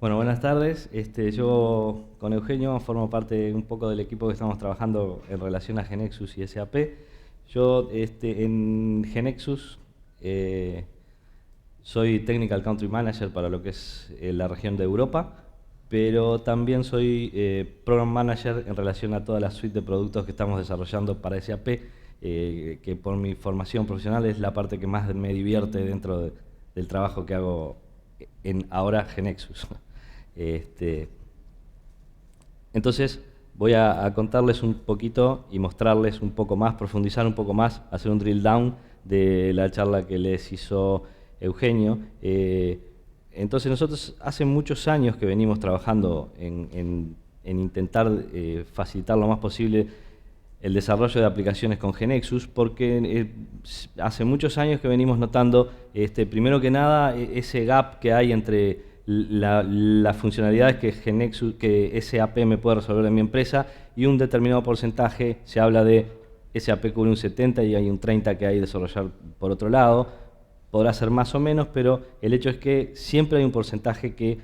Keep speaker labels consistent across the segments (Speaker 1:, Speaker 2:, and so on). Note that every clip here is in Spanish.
Speaker 1: Bueno, buenas tardes. Yo con Eugenio formo parte un poco del equipo que estamos trabajando en relación a Genexus y SAP. Yo en Genexus eh, soy Technical Country Manager para lo que es la región de Europa, pero también soy Program Manager en relación a toda la suite de productos que estamos desarrollando para SAP, que por mi formación profesional es la parte que más me divierte del trabajo que hago en ahora Genexus. Este, entonces voy a contarles un poquito y mostrarles un poco más, profundizar un poco más, hacer un drill down de la charla que les hizo Eugenio. Entonces nosotros hace muchos años que venimos trabajando en intentar facilitar lo más posible el desarrollo de aplicaciones con Genexus, porque hace muchos años que venimos notando, primero que nada, ese gap que hay entre las funcionalidades que SAP me puede resolver en mi empresa y un determinado porcentaje. Se habla de SAP cubre un 70 y hay un 30 que hay que desarrollar por otro lado. Podrá ser más o menos, pero el hecho es que siempre hay un porcentaje que,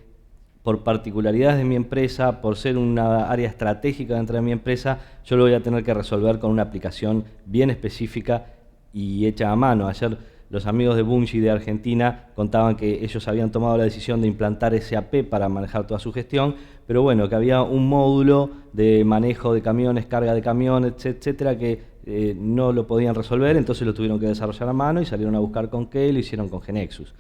Speaker 1: por particularidades de mi empresa, por ser una área estratégica dentro de mi empresa, yo lo voy a tener que resolver con una aplicación bien específica y hecha a mano. Ayer los amigos de Bungie de Argentina contaban que ellos habían tomado la decisión de implantar SAP para manejar toda su gestión, pero bueno, que había un módulo de manejo de camiones, carga de camiones, etcétera, que no lo podían resolver, entonces lo tuvieron que desarrollar a mano y salieron a buscar con qué, y lo hicieron con Genexus.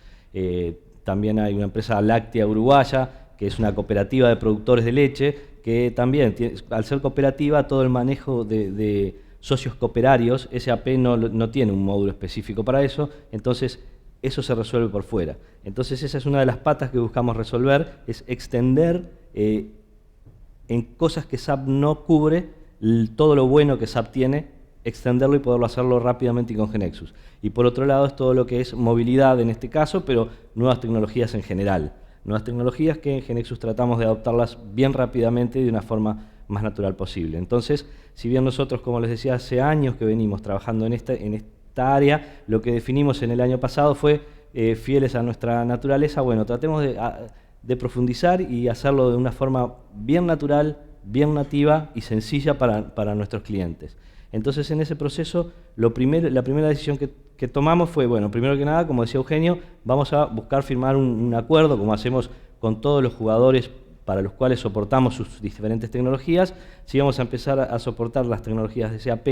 Speaker 1: También hay una empresa láctea uruguaya, que es una cooperativa de productores de leche, que también, al ser cooperativa, todo el manejo de socios cooperarios, SAP no tiene un módulo específico para eso, entonces eso se resuelve por fuera. Entonces esa es una de las patas que buscamos resolver, es extender en cosas que SAP no cubre, todo lo bueno que SAP tiene, extenderlo y poderlo hacerlo rápidamente y con Genexus. Y por otro lado es todo lo que es movilidad en este caso, pero nuevas tecnologías en general. Nuevas tecnologías que en Genexus tratamos de adoptarlas bien rápidamente y de una forma más natural posible. Entonces, si bien nosotros, como les decía, hace años que venimos trabajando en esta área, lo que definimos en el año pasado fue, fieles a nuestra naturaleza, bueno, tratemos de profundizar y hacerlo de una forma bien natural, bien nativa y sencilla para nuestros clientes. Entonces, en ese proceso, la primera decisión que tomamos fue, bueno, primero que nada, como decía Eugenio, vamos a buscar firmar un acuerdo, como hacemos con todos los jugadores para los cuales soportamos sus diferentes tecnologías. Si vamos a empezar a soportar las tecnologías de SAP,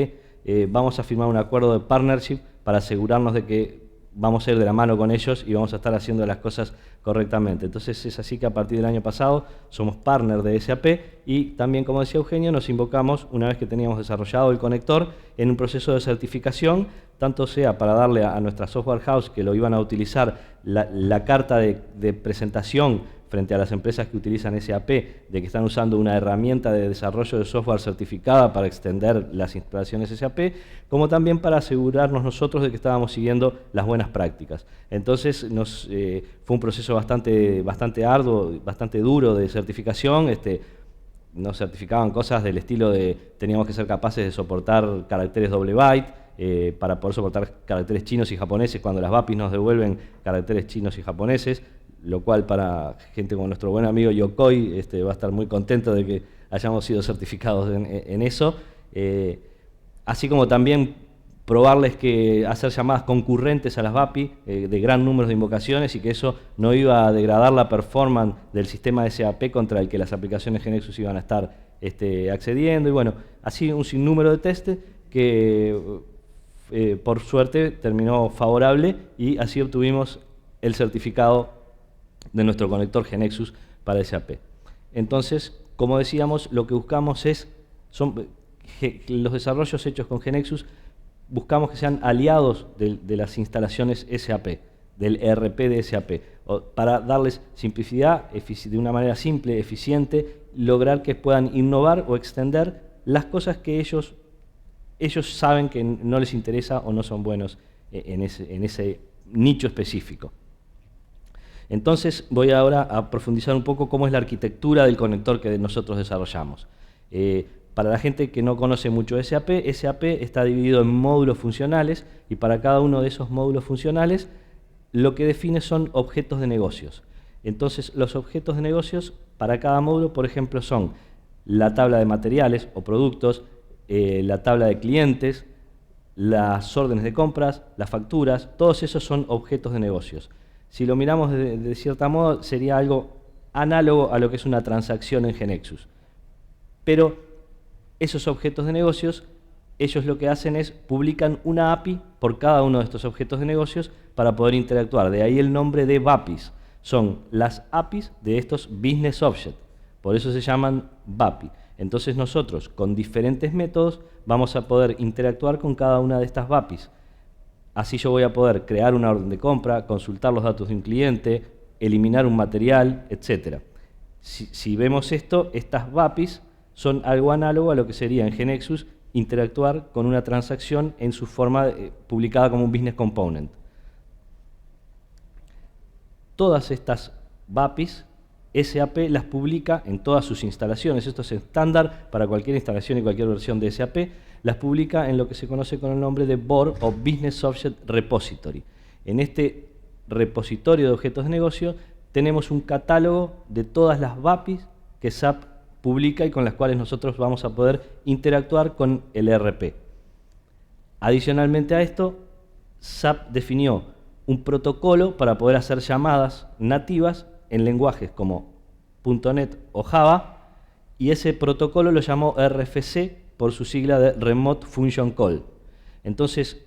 Speaker 1: vamos a firmar un acuerdo de partnership para asegurarnos de que vamos a ir de la mano con ellos y vamos a estar haciendo las cosas correctamente. Entonces es así que a partir del año pasado somos partner de SAP y también, como decía Eugenio, nos invocamos una vez que teníamos desarrollado el conector en un proceso de certificación, tanto sea para darle a nuestra software house que lo iban a utilizar la carta de presentación frente a las empresas que utilizan SAP, de que están usando una herramienta de desarrollo de software certificada para extender las instalaciones SAP, como también para asegurarnos nosotros de que estábamos siguiendo las buenas prácticas. Entonces fue un proceso bastante arduo, bastante duro de certificación. Nos certificaban cosas del estilo de teníamos que ser capaces de soportar caracteres doble byte, para poder soportar caracteres chinos y japoneses cuando las BAPIs nos devuelven caracteres chinos y japoneses, lo cual para gente como nuestro buen amigo Yokoi va a estar muy contento de que hayamos sido certificados en eso. Así como también probarles que hacer llamadas concurrentes a las BAPI de gran número de invocaciones y que eso no iba a degradar la performance del sistema de SAP contra el que las aplicaciones Genexus iban a estar accediendo. Y bueno, así un sinnúmero de test que por suerte terminó favorable y así obtuvimos el certificado de nuestro conector Genexus para SAP. Entonces, como decíamos, lo que buscamos son los desarrollos hechos con Genexus, buscamos que sean aliados de las instalaciones SAP, del ERP de SAP, para darles simplicidad, de una manera simple, eficiente, lograr que puedan innovar o extender las cosas que ellos saben que no les interesa o no son buenos en ese nicho específico. Entonces voy ahora a profundizar un poco cómo es la arquitectura del conector que nosotros desarrollamos. Para la gente que no conoce mucho SAP, SAP está dividido en módulos funcionales y para cada uno de esos módulos funcionales lo que define son objetos de negocios. Entonces, los objetos de negocios para cada módulo, por ejemplo, son la tabla de materiales o productos, la tabla de clientes, las órdenes de compras, las facturas, todos esos son objetos de negocios. Si lo miramos de cierta modo, sería algo análogo a lo que es una transacción en GeneXus. Pero esos objetos de negocios, ellos lo que hacen es publican una API por cada uno de estos objetos de negocios para poder interactuar. De ahí el nombre de BAPIs. Son las APIs de estos Business Objects. Por eso se llaman BAPI. Entonces nosotros, con diferentes métodos, vamos a poder interactuar con cada una de estas BAPIs. Así yo voy a poder crear una orden de compra, consultar los datos de un cliente, eliminar un material, etc. Si vemos esto, estas BAPIs son algo análogo a lo que sería en GeneXus interactuar con una transacción en su forma publicada como un Business Component. Todas estas BAPIs, SAP las publica en todas sus instalaciones. Esto es estándar para cualquier instalación y cualquier versión de SAP. Las publica en lo que se conoce con el nombre de BOR o Business Object Repository. En este repositorio de objetos de negocio tenemos un catálogo de todas las BAPIs que SAP publica y con las cuales nosotros vamos a poder interactuar con el ERP. Adicionalmente a esto, SAP definió un protocolo para poder hacer llamadas nativas en lenguajes como .NET o Java, y ese protocolo lo llamó RFC por su sigla de Remote Function Call. Entonces,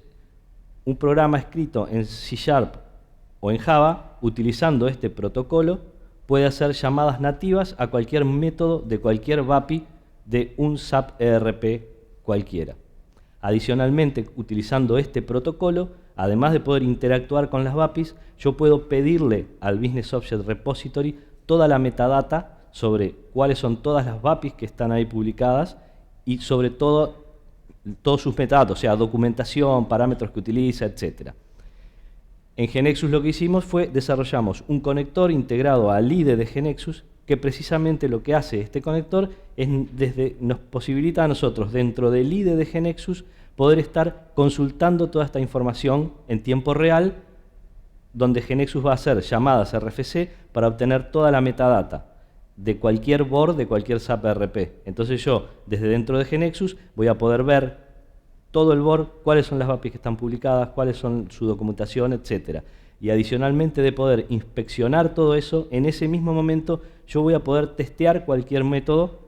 Speaker 1: un programa escrito en C# o en Java, utilizando este protocolo, puede hacer llamadas nativas a cualquier método de cualquier BAPI de un SAP ERP cualquiera. Adicionalmente, utilizando este protocolo, además de poder interactuar con las BAPIs, yo puedo pedirle al Business Object Repository toda la metadata sobre cuáles son todas las BAPIs que están ahí publicadas y sobre todo todos sus metadatos, o sea, documentación, parámetros que utiliza, etc. En GeneXus lo que hicimos fue desarrollamos un conector integrado al IDE de GeneXus que precisamente lo que hace este conector es nos posibilita a nosotros dentro del IDE de GeneXus poder estar consultando toda esta información en tiempo real, donde GeneXus va a hacer llamadas RFC para obtener toda la metadata de cualquier board, de cualquier SAP ERP. Entonces yo, desde dentro de GeneXus, voy a poder ver todo el board, cuáles son las BAPIs que están publicadas, cuáles son su documentación, etc. Y adicionalmente de poder inspeccionar todo eso, en ese mismo momento yo voy a poder testear cualquier método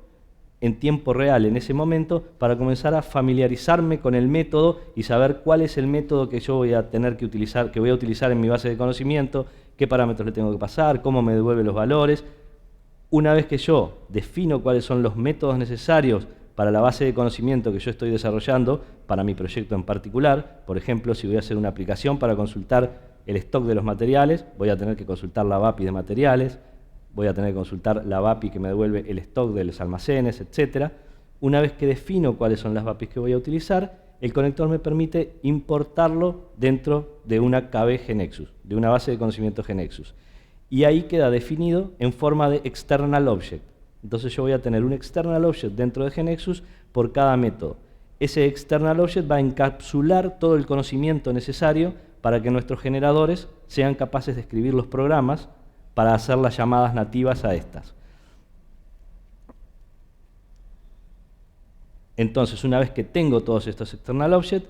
Speaker 1: en tiempo real en ese momento para comenzar a familiarizarme con el método y saber cuál es el método que yo voy a tener que utilizar, que voy a utilizar en mi base de conocimiento, qué parámetros le tengo que pasar, cómo me devuelve los valores. Una vez que yo defino cuáles son los métodos necesarios para la base de conocimiento que yo estoy desarrollando, para mi proyecto en particular, por ejemplo, si voy a hacer una aplicación para consultar el stock de los materiales, voy a tener que consultar la BAPI de materiales, voy a tener que consultar la BAPI que me devuelve el stock de los almacenes, etc. Una vez que defino cuáles son las BAPIs que voy a utilizar, el conector me permite importarlo dentro de una KB GeneXus, de una base de conocimiento GeneXus. Y ahí queda definido en forma de external object. Entonces yo voy a tener un external object dentro de GeneXus por cada método. Ese external object va a encapsular todo el conocimiento necesario para que nuestros generadores sean capaces de escribir los programas para hacer las llamadas nativas a estas. Entonces, una vez que tengo todos estos external objects,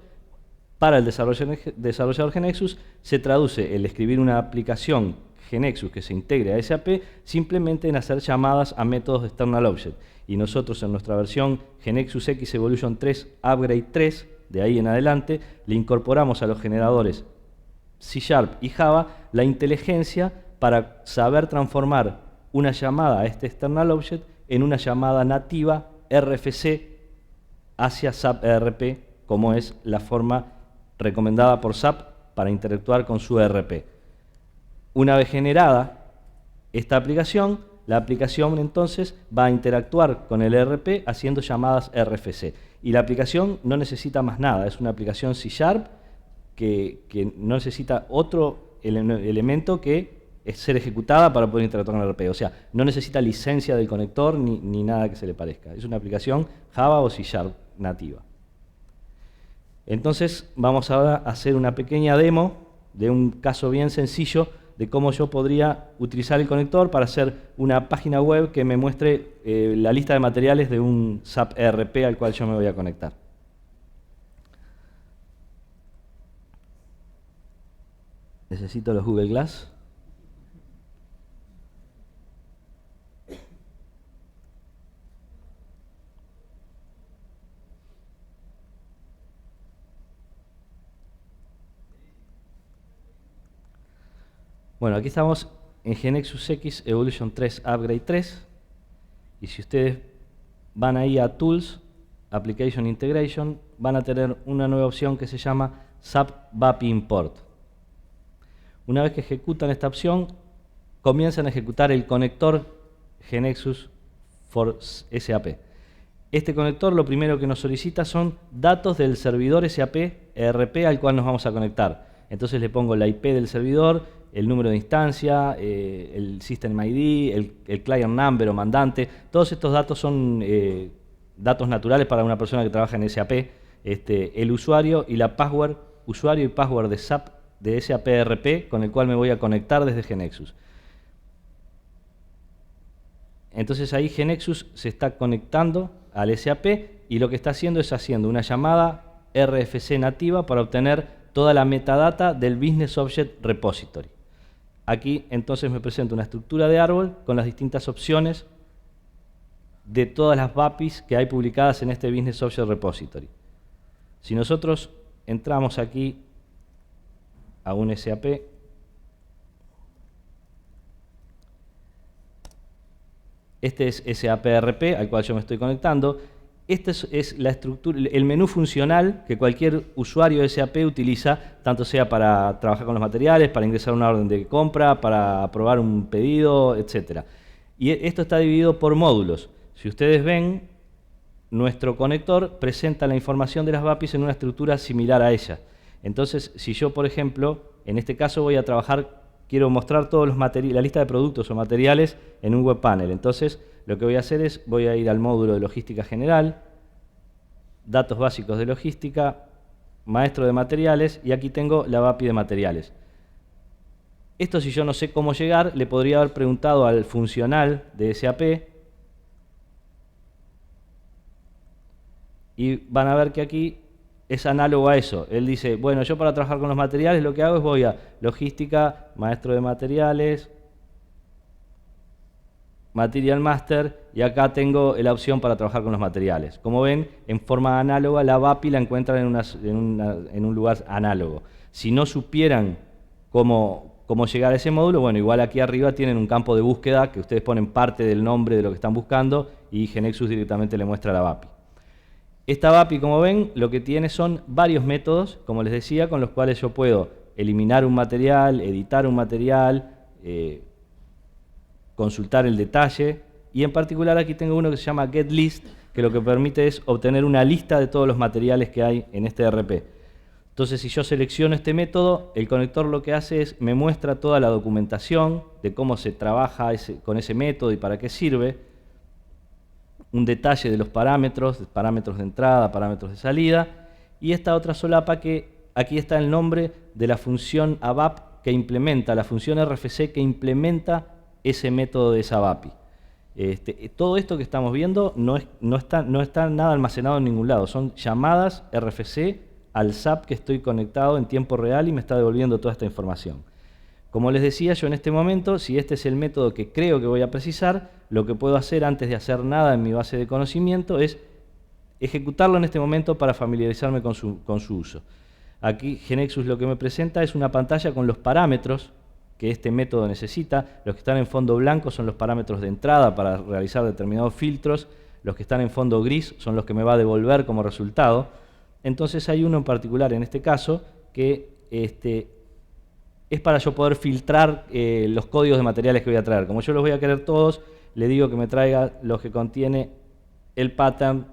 Speaker 1: para el desarrollador GeneXus se traduce el escribir una aplicación GeneXus que se integre a SAP simplemente en hacer llamadas a métodos de external object. Y nosotros en nuestra versión GeneXus X Evolution 3 Upgrade 3, de ahí en adelante, le incorporamos a los generadores C# y Java la inteligencia para saber transformar una llamada a este external object en una llamada nativa RFC hacia SAP ERP, como es la forma recomendada por SAP para interactuar con su ERP. Una vez generada esta aplicación, la aplicación entonces va a interactuar con el ERP haciendo llamadas RFC. Y la aplicación no necesita más nada, es una aplicación C# que no necesita otro elemento que es ser ejecutada para poder interactuar con el ERP. O sea, no necesita licencia del conector ni nada que se le parezca. Es una aplicación Java o C# nativa. Entonces vamos ahora a hacer una pequeña demo de un caso bien sencillo de cómo yo podría utilizar el conector para hacer una página web que me muestre la lista de materiales de un SAP ERP al cual yo me voy a conectar. Necesito los Google Glass. Bueno, aquí estamos en GeneXus X Evolution 3 Upgrade 3. Y si ustedes van ahí a Tools, Application Integration, van a tener una nueva opción que se llama SAP BAPI Import. Una vez que ejecutan esta opción, comienzan a ejecutar el conector GeneXus for SAP. Este conector lo primero que nos solicita son datos del servidor SAP ERP al cual nos vamos a conectar. Entonces le pongo la IP del servidor, el número de instancia, el System ID, el Client Number o mandante. Todos estos datos son datos naturales para una persona que trabaja en SAP. El usuario y la password, usuario y password de SAP ERP con el cual me voy a conectar desde GeneXus. Entonces ahí GeneXus se está conectando al SAP y lo que está haciendo es haciendo una llamada RFC nativa para obtener toda la metadata del Business Object Repository. Aquí entonces me presenta una estructura de árbol con las distintas opciones de todas las BAPIs que hay publicadas en este Business Object Repository. Si nosotros entramos aquí a un SAP, este es SAP ERP al cual yo me estoy conectando. Esta es la estructura, el menú funcional que cualquier usuario de SAP utiliza, tanto sea para trabajar con los materiales, para ingresar una orden de compra, para aprobar un pedido, etc. Y esto está dividido por módulos. Si ustedes ven, nuestro conector presenta la información de las BAPIs en una estructura similar a ella. Entonces, si yo, por ejemplo, en este caso voy a trabajar, quiero mostrar todos los la lista de productos o materiales en un web panel. Entonces, lo que voy a hacer es, voy a ir al módulo de logística general, datos básicos de logística, maestro de materiales, y aquí tengo la BAPI de materiales. Esto, si yo no sé cómo llegar, le podría haber preguntado al funcional de SAP, y van a ver que aquí es análogo a eso. Él dice, bueno, yo para trabajar con los materiales lo que hago es voy a logística, maestro de materiales, Material Master, y acá tengo la opción para trabajar con los materiales. Como ven, en forma análoga, la BAPI la encuentran en un lugar análogo. Si no supieran cómo llegar a ese módulo, bueno, igual aquí arriba tienen un campo de búsqueda que ustedes ponen parte del nombre de lo que están buscando y GeneXus directamente le muestra la BAPI. Esta BAPI, como ven, lo que tiene son varios métodos, como les decía, con los cuales yo puedo eliminar un material, editar un material, consultar el detalle, y en particular aquí tengo uno que se llama GetList, que lo que permite es obtener una lista de todos los materiales que hay en este ERP. Entonces, si yo selecciono este método, el conector lo que hace es me muestra toda la documentación de cómo se trabaja con ese método y para qué sirve, un detalle de los parámetros de entrada, parámetros de salida, y esta otra solapa que aquí está el nombre de la función ABAP que implementa, la función RFC que implementa ese método de esa BAPI. Todo esto que estamos viendo no está nada almacenado en ningún lado, son llamadas RFC al SAP que estoy conectado en tiempo real y me está devolviendo toda esta información. Como les decía, yo en este momento, si este es el método que creo que voy a precisar, lo que puedo hacer antes de hacer nada en mi base de conocimiento es ejecutarlo en este momento para familiarizarme con su uso. Aquí GeneXus lo que me presenta es una pantalla con los parámetros que este método necesita. Los que están en fondo blanco son los parámetros de entrada para realizar determinados filtros. Los que están en fondo gris son los que me va a devolver como resultado. Entonces hay uno en particular en este caso que es para yo poder filtrar los códigos de materiales que voy a traer. Como yo los voy a querer todos, le digo que me traiga los que contiene el pattern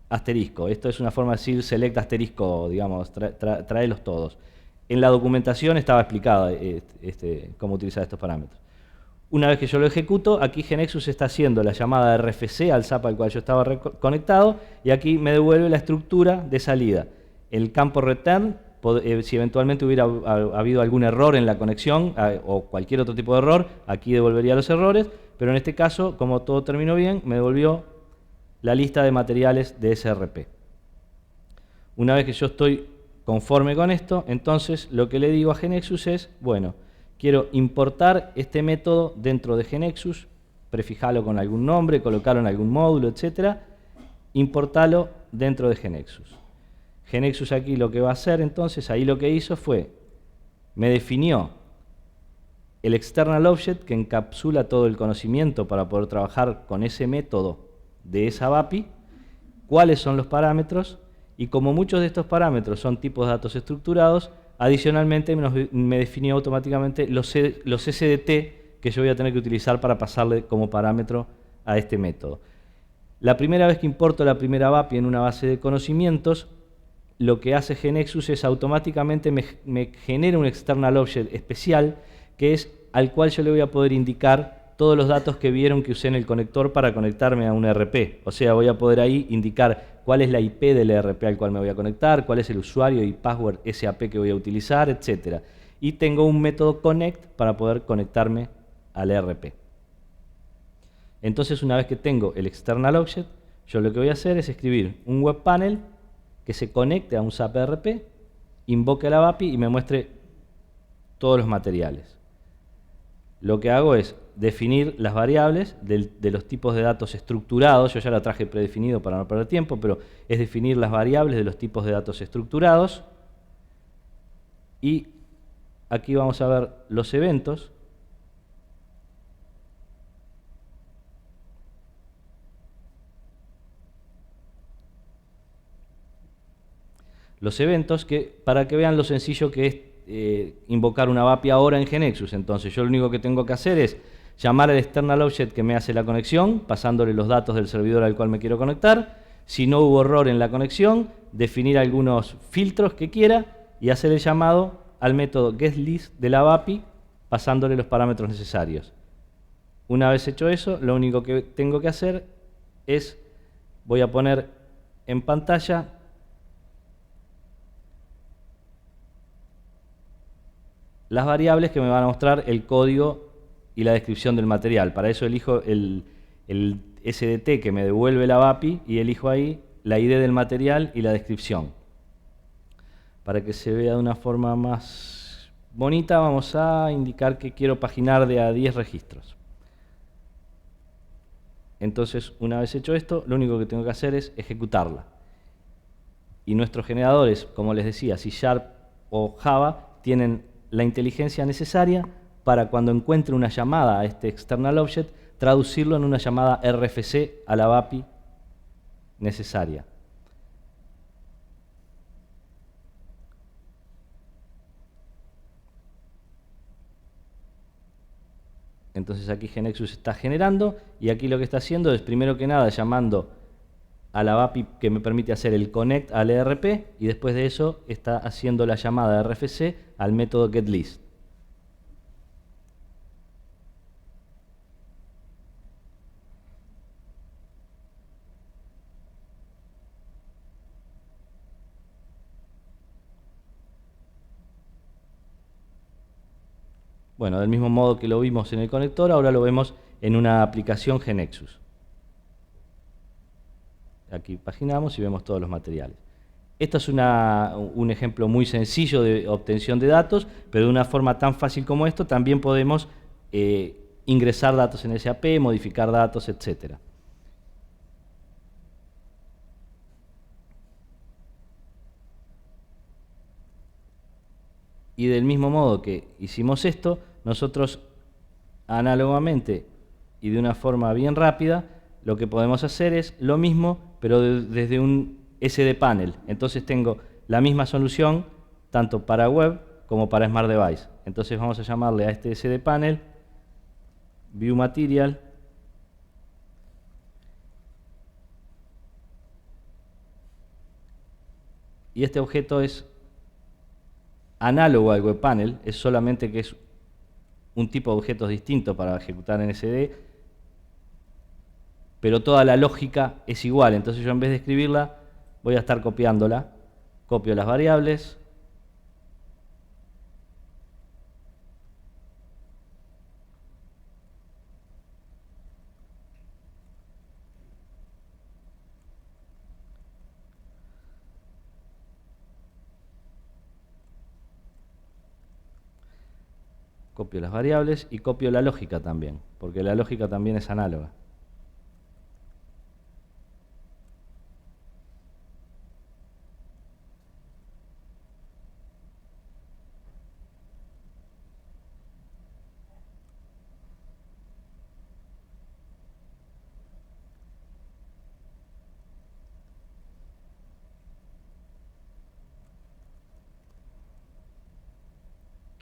Speaker 1: asterisco. Esto es una forma de decir select asterisco, digamos, tráelos todos. En la documentación estaba explicado cómo utilizar estos parámetros. Una vez que yo lo ejecuto, aquí GeneXus está haciendo la llamada RFC al SAP al cual yo estaba conectado, y aquí me devuelve la estructura de salida. El campo return si eventualmente hubiera habido algún error en la conexión o cualquier otro tipo de error, aquí devolvería los errores, pero en este caso, como todo terminó bien, me devolvió la lista de materiales de SRP. Una vez que yo estoy conforme con esto, entonces lo que le digo a GeneXus es, bueno, quiero importar este método dentro de GeneXus, prefijarlo con algún nombre, colocarlo en algún módulo, etc. Importarlo dentro de GeneXus. GeneXus aquí lo que va a hacer, entonces, ahí lo que hizo fue, me definió el external object que encapsula todo el conocimiento para poder trabajar con ese método de esa API, cuáles son los parámetros, y como muchos de estos parámetros son tipos de datos estructurados, adicionalmente me definió automáticamente los SDT que yo voy a tener que utilizar para pasarle como parámetro a este método. La primera vez que importo la primera API en una base de conocimientos, lo que hace GeneXus es automáticamente me genera un external object especial, que es al cual yo le voy a poder indicar todos los datos que vieron que usé en el conector para conectarme a un ERP. O sea, voy a poder ahí indicar cuál es la IP del ERP al cual me voy a conectar, cuál es el usuario y password SAP que voy a utilizar, etc. Y tengo un método connect para poder conectarme al ERP. Entonces, una vez que tengo el external object, yo lo que voy a hacer es escribir un web panel que se conecte a un SAP ERP, invoque a la API y me muestre todos los materiales. Lo que hago es definir las variables de los tipos de datos estructurados. Yo ya la traje predefinido para no perder tiempo, pero es definir las variables de los tipos de datos estructurados. Y aquí vamos a ver los eventos. Los eventos, para que vean lo sencillo que es invocar una API ahora en GeneXus. Entonces yo lo único que tengo que hacer es llamar al external object que me hace la conexión, pasándole los datos del servidor al cual me quiero conectar. Si no hubo error en la conexión, definir algunos filtros que quiera y hacer el llamado al método getList de la API, pasándole los parámetros necesarios. Una vez hecho eso, lo único que tengo que hacer es, voy a poner en pantalla las variables que me van a mostrar el código y la descripción del material. Para eso elijo el SDT que me devuelve la API y elijo ahí la ID del material y la descripción. Para que se vea de una forma más bonita, vamos a indicar que quiero paginar de a 10 registros. Entonces, una vez hecho esto, lo único que tengo que hacer es ejecutarla. Y nuestros generadores, como les decía, C# o Java, tienen la inteligencia necesaria para cuando encuentre una llamada a este external object, traducirlo en una llamada RFC a la API necesaria. Entonces aquí GeneXus está generando y aquí lo que está haciendo es, primero que nada, llamando a la API que me permite hacer el connect al ERP y después de eso está haciendo la llamada RFC al método getList. Bueno, del mismo modo que lo vimos en el conector, ahora lo vemos en una aplicación GeneXus. Aquí paginamos y vemos todos los materiales. Esto es un ejemplo muy sencillo de obtención de datos, pero de una forma tan fácil como esto también podemos ingresar datos en SAP, modificar datos, etc. Y del mismo modo que hicimos esto, nosotros análogamente y de una forma bien rápida, lo que podemos hacer es lo mismo, pero desde un SD panel. Entonces tengo la misma solución tanto para web como para Smart Device. Entonces vamos a llamarle a este SD panel View Material. Y este objeto es análogo al web panel, es solamente que es un tipo de objetos distinto para ejecutar en SD, pero toda la lógica es igual. Entonces yo en vez de escribirla, voy a estar copiándola. Copio las variables, Copio las variables y copio la lógica también, porque la lógica también es análoga.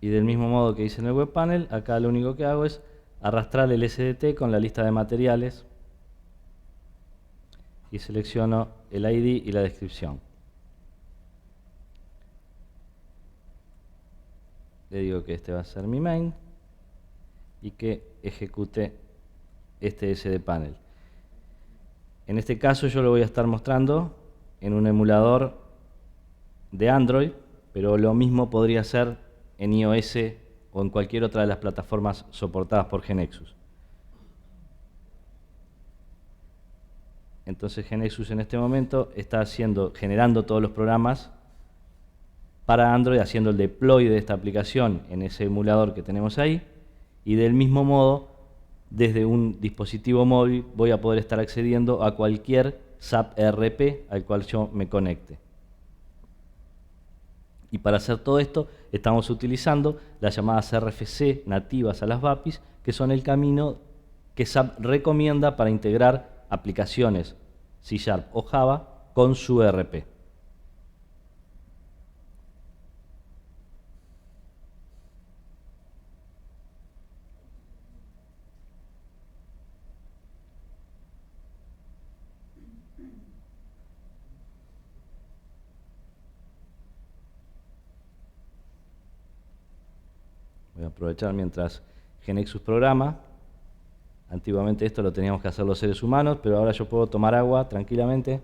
Speaker 1: Y del mismo modo que hice en el web panel, acá lo único que hago es arrastrar el SDT con la lista de materiales y selecciono el ID y la descripción. Le digo que este va a ser mi main y que ejecute este SDPanel. En este caso yo lo voy a estar mostrando en un emulador de Android, pero lo mismo podría ser en iOS o en cualquier otra de las plataformas soportadas por GeneXus. Entonces GeneXus en este momento está generando todos los programas para Android, haciendo el deploy de esta aplicación en ese emulador que tenemos ahí, y del mismo modo, desde un dispositivo móvil voy a poder estar accediendo a cualquier SAP ERP al cual yo me conecte. Y para hacer todo esto estamos utilizando las llamadas RFC nativas a las BAPIs, que son el camino que SAP recomienda para integrar aplicaciones C# o Java con su ERP. Voy a aprovechar mientras GeneXus programa. Antiguamente esto lo teníamos que hacer los seres humanos, pero ahora yo puedo tomar agua tranquilamente.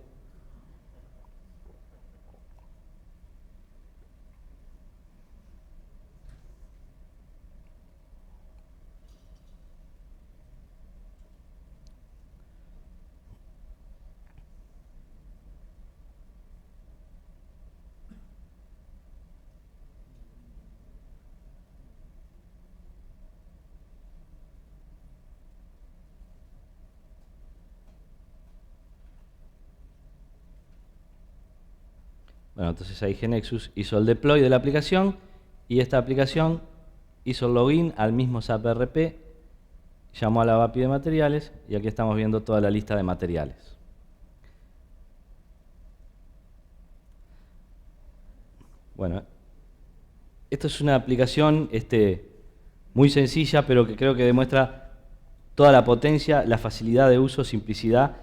Speaker 1: Bueno, entonces ahí GeneXus hizo el deploy de la aplicación y esta aplicación hizo el login al mismo SAP ERP, llamó a la BAPI de materiales y aquí estamos viendo toda la lista de materiales. Bueno, esto es una aplicación muy sencilla, pero que creo que demuestra toda la potencia, la facilidad de uso, simplicidad,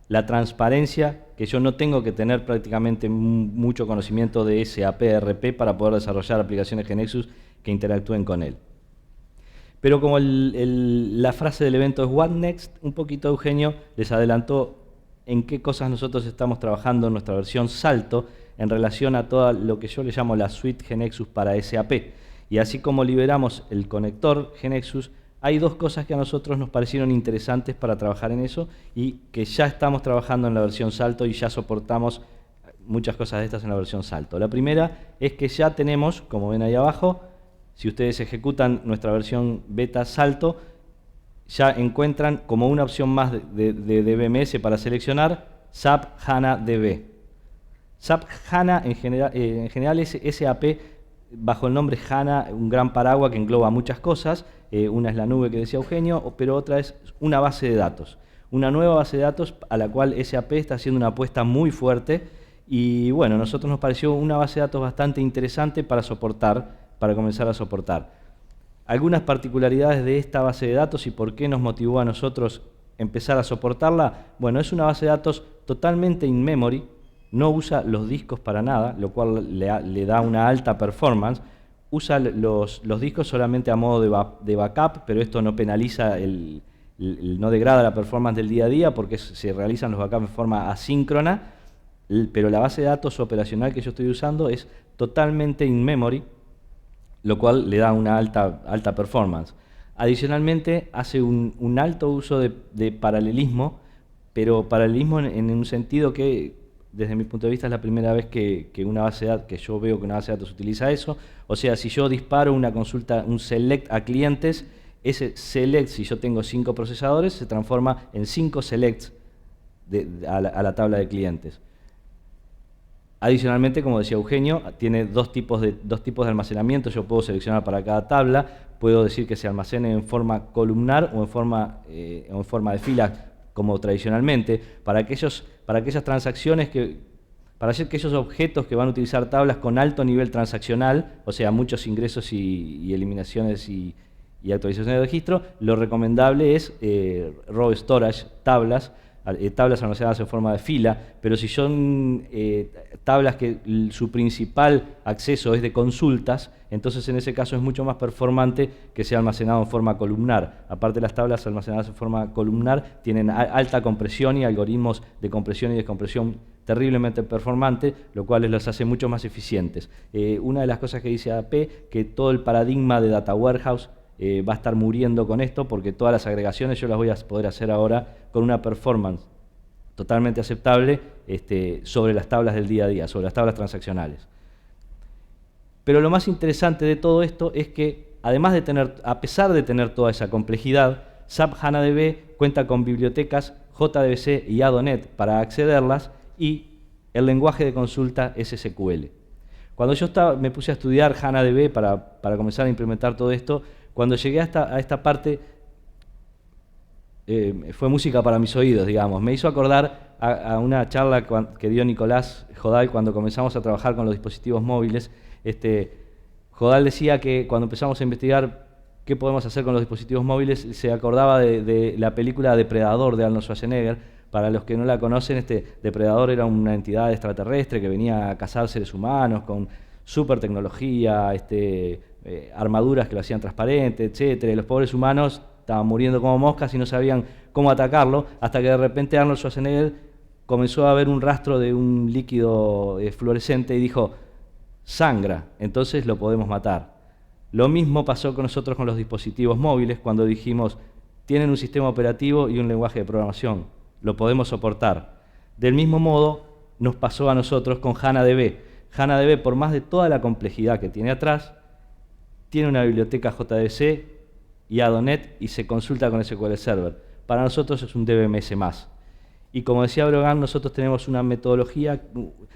Speaker 1: la transparencia, que yo no tengo que tener prácticamente mucho conocimiento de SAP ERP para poder desarrollar aplicaciones GeneXus que interactúen con él. Pero como la frase del evento es What Next, un poquito Eugenio les adelantó en qué cosas nosotros estamos trabajando en nuestra versión Salto en relación a todo lo que yo le llamo la suite GeneXus para SAP. Y así como liberamos el conector GeneXus, hay dos cosas que a nosotros nos parecieron interesantes para trabajar en eso y que ya estamos trabajando en la versión Salto y ya soportamos muchas cosas de estas en la versión Salto. La primera es que ya tenemos, como ven ahí abajo, si ustedes ejecutan nuestra versión beta Salto, ya encuentran como una opción más de DBMS para seleccionar SAP HANA DB. SAP HANA en general es SAP bajo el nombre HANA, un gran paraguas que engloba muchas cosas. Una es la nube que decía Eugenio, pero otra es una base de datos. Una nueva base de datos a la cual SAP está haciendo una apuesta muy fuerte y bueno, a nosotros nos pareció una base de datos bastante interesante para comenzar a soportar. Algunas particularidades de esta base de datos y por qué nos motivó a nosotros empezar a soportarla. Bueno, es una base de datos totalmente in-memory, no usa los discos para nada, lo cual le da una alta performance. Usa los discos solamente a modo de backup, pero esto no penaliza, no degrada la performance del día a día porque se realizan los backups de forma asíncrona, pero la base de datos operacional que yo estoy usando es totalmente in-memory, lo cual le da una alta performance. Adicionalmente, hace un alto uso de paralelismo, pero paralelismo en un sentido que desde mi punto de vista es la primera vez que una base de datos, que yo veo que una base de datos utiliza eso. O sea, si yo disparo una consulta, un select a clientes, ese select, si yo tengo 5 procesadores, se transforma en 5 selects a la tabla de clientes. Adicionalmente, como decía Eugenio, tiene dos tipos de almacenamiento. Yo puedo seleccionar para cada tabla, puedo decir que se almacene en forma columnar o en forma de fila, como tradicionalmente, para aquellas transacciones para hacer aquellos objetos que van a utilizar tablas con alto nivel transaccional, o sea, muchos ingresos y eliminaciones y actualizaciones de registro. Lo recomendable es raw storage, tablas almacenadas en forma de fila, pero si son tablas que su principal acceso es de consultas, entonces en ese caso es mucho más performante que sea almacenado en forma columnar. Aparte, las tablas almacenadas en forma columnar tienen alta compresión y algoritmos de compresión y descompresión terriblemente performantes, lo cual los hace mucho más eficientes. Una de las cosas que dice AP, que todo el paradigma de Data Warehouse va a estar muriendo con esto, porque todas las agregaciones yo las voy a poder hacer ahora con una performance totalmente aceptable sobre las tablas del día a día, sobre las tablas transaccionales. Pero lo más interesante de todo esto es que, además de a pesar de tener toda esa complejidad, SAP HANA-DB cuenta con bibliotecas JDBC y ADO.NET para accederlas y el lenguaje de consulta SSQL. Cuando yo me puse a estudiar HANA-DB para comenzar a implementar todo esto, cuando llegué a esta parte, fue música para mis oídos, digamos. Me hizo acordar a una charla que dio Nicolás Jodal cuando comenzamos a trabajar con los dispositivos móviles. Jodal decía que cuando empezamos a investigar qué podemos hacer con los dispositivos móviles, se acordaba de la película Depredador de Arnold Schwarzenegger. Para los que no la conocen, Depredador era una entidad extraterrestre que venía a cazar seres humanos con super tecnología, armaduras que lo hacían transparente, etcétera. Y los pobres humanos estaban muriendo como moscas y no sabían cómo atacarlo, hasta que de repente Arnold Schwarzenegger comenzó a ver un rastro de un líquido fluorescente y dijo: sangra, entonces lo podemos matar. Lo mismo pasó con nosotros con los dispositivos móviles cuando dijimos: tienen un sistema operativo y un lenguaje de programación, lo podemos soportar. Del mismo modo nos pasó a nosotros con HANA-DB. HANA-DB, por más de toda la complejidad que tiene atrás, tiene una biblioteca JDBC y ADO.NET y se consulta con SQL Server. Para nosotros es un DBMS más. Y como decía Brogan, nosotros tenemos una metodología,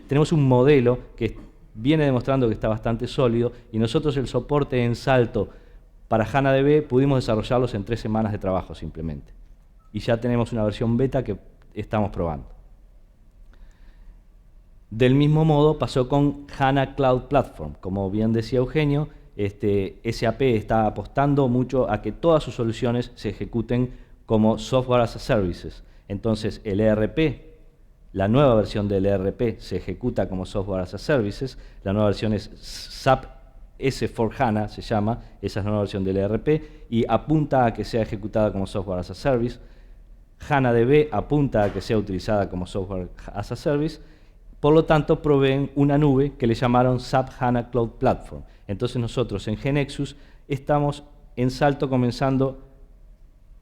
Speaker 1: tenemos un modelo que viene demostrando que está bastante sólido, y nosotros el soporte en salto para HANA-DB pudimos desarrollarlos en 3 semanas de trabajo simplemente. Y ya tenemos una versión beta que estamos probando. Del mismo modo pasó con HANA Cloud Platform. Como bien decía Eugenio, SAP está apostando mucho a que todas sus soluciones se ejecuten como Software as a Services. Entonces el ERP, la nueva versión del ERP se ejecuta como Software as a Services. La nueva versión es SAP S4HANA, se llama, esa es la nueva versión del ERP, y apunta a que sea ejecutada como Software as a Service. HANA-DB apunta a que sea utilizada como Software as a Service. Por lo tanto, proveen una nube que le llamaron SAP HANA Cloud Platform. Entonces nosotros en GeneXus estamos en salto comenzando,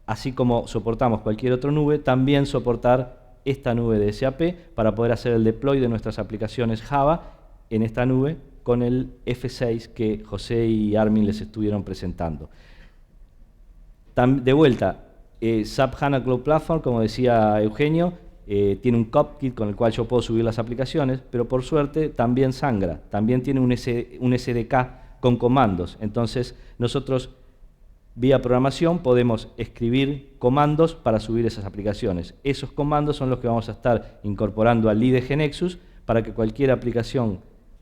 Speaker 1: así como soportamos cualquier otra nube, también soportar esta nube de SAP para poder hacer el deploy de nuestras aplicaciones Java en esta nube con el F6 que José y Armin les estuvieron presentando. De vuelta, SAP HANA Cloud Platform, como decía Eugenio, tiene un CupKit con el cual yo puedo subir las aplicaciones, pero por suerte también sangra, también tiene un SDK con comandos. Entonces nosotros vía programación podemos escribir comandos para subir esas aplicaciones. Esos comandos son los que vamos a estar incorporando al IDE GeneXus para que cualquier aplicación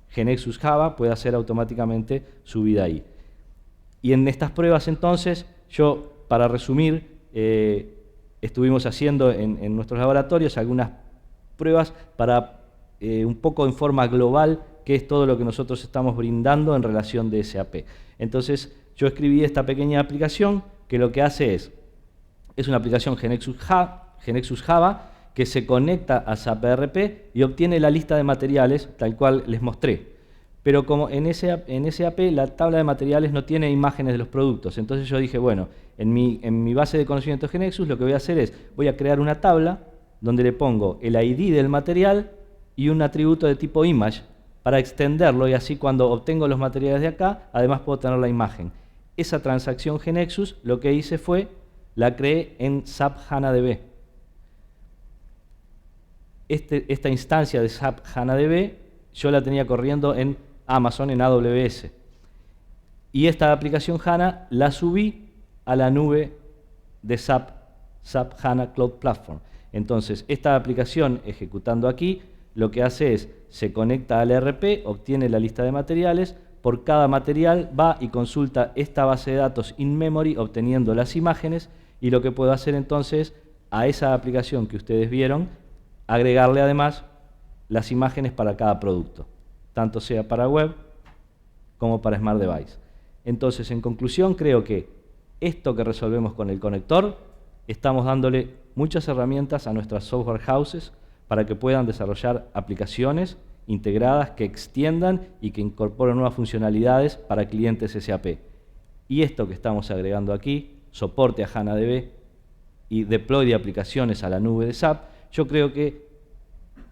Speaker 1: GeneXus Java pueda ser automáticamente subida ahí. Y en estas pruebas entonces, yo, para resumir, estuvimos haciendo en nuestros laboratorios algunas pruebas para un poco en forma global qué es todo lo que nosotros estamos brindando en relación de SAP. Entonces yo escribí esta pequeña aplicación que lo que hace es una aplicación GeneXus Java que se conecta a SAP ERP y obtiene la lista de materiales tal cual les mostré. Pero como en SAP la tabla de materiales no tiene imágenes de los productos, entonces yo dije, bueno, en mi base de conocimiento GeneXus lo que voy a hacer es, voy a crear una tabla donde le pongo el ID del material y un atributo de tipo image para extenderlo, y así cuando obtengo los materiales de acá, además puedo tener la imagen. Esa transacción GNexus lo que hice fue, la creé en SAP HANADB. Esta instancia de SAP HANADB yo la tenía corriendo en Amazon, en AWS. Y esta aplicación HANA la subí a la nube de SAP HANA Cloud Platform. Entonces, esta aplicación ejecutando aquí, lo que hace es, se conecta al ERP, obtiene la lista de materiales, por cada material va y consulta esta base de datos in-memory, obteniendo las imágenes, y lo que puedo hacer entonces, a esa aplicación que ustedes vieron, agregarle además las imágenes para cada producto, tanto sea para web como para Smart Device. Entonces, en conclusión, creo que esto que resolvemos con el conector, estamos dándole muchas herramientas a nuestras software houses para que puedan desarrollar aplicaciones integradas que extiendan y que incorporen nuevas funcionalidades para clientes SAP. Y esto que estamos agregando aquí, soporte a HANADB y deploy de aplicaciones a la nube de SAP, yo creo que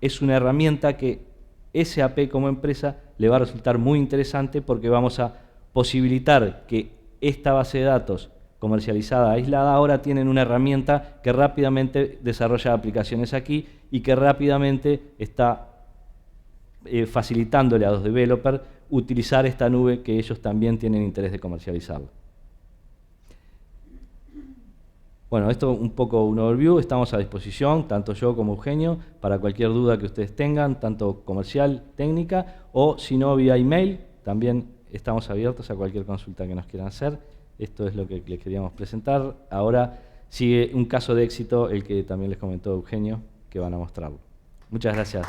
Speaker 1: es una herramienta que SAP como empresa le va a resultar muy interesante, porque vamos a posibilitar que esta base de datos comercializada, aislada, ahora tienen una herramienta que rápidamente desarrolla aplicaciones aquí y que rápidamente está facilitándole a los developers utilizar esta nube que ellos también tienen interés de comercializarla. Bueno, esto un poco un overview, estamos a disposición, tanto yo como Eugenio, para cualquier duda que ustedes tengan, tanto comercial, técnica, o si no, vía email, también estamos abiertos a cualquier consulta que nos quieran hacer. Esto es lo que les queríamos presentar. Ahora sigue un caso de éxito, el que también les comentó Eugenio, que van a mostrarlo. Muchas gracias.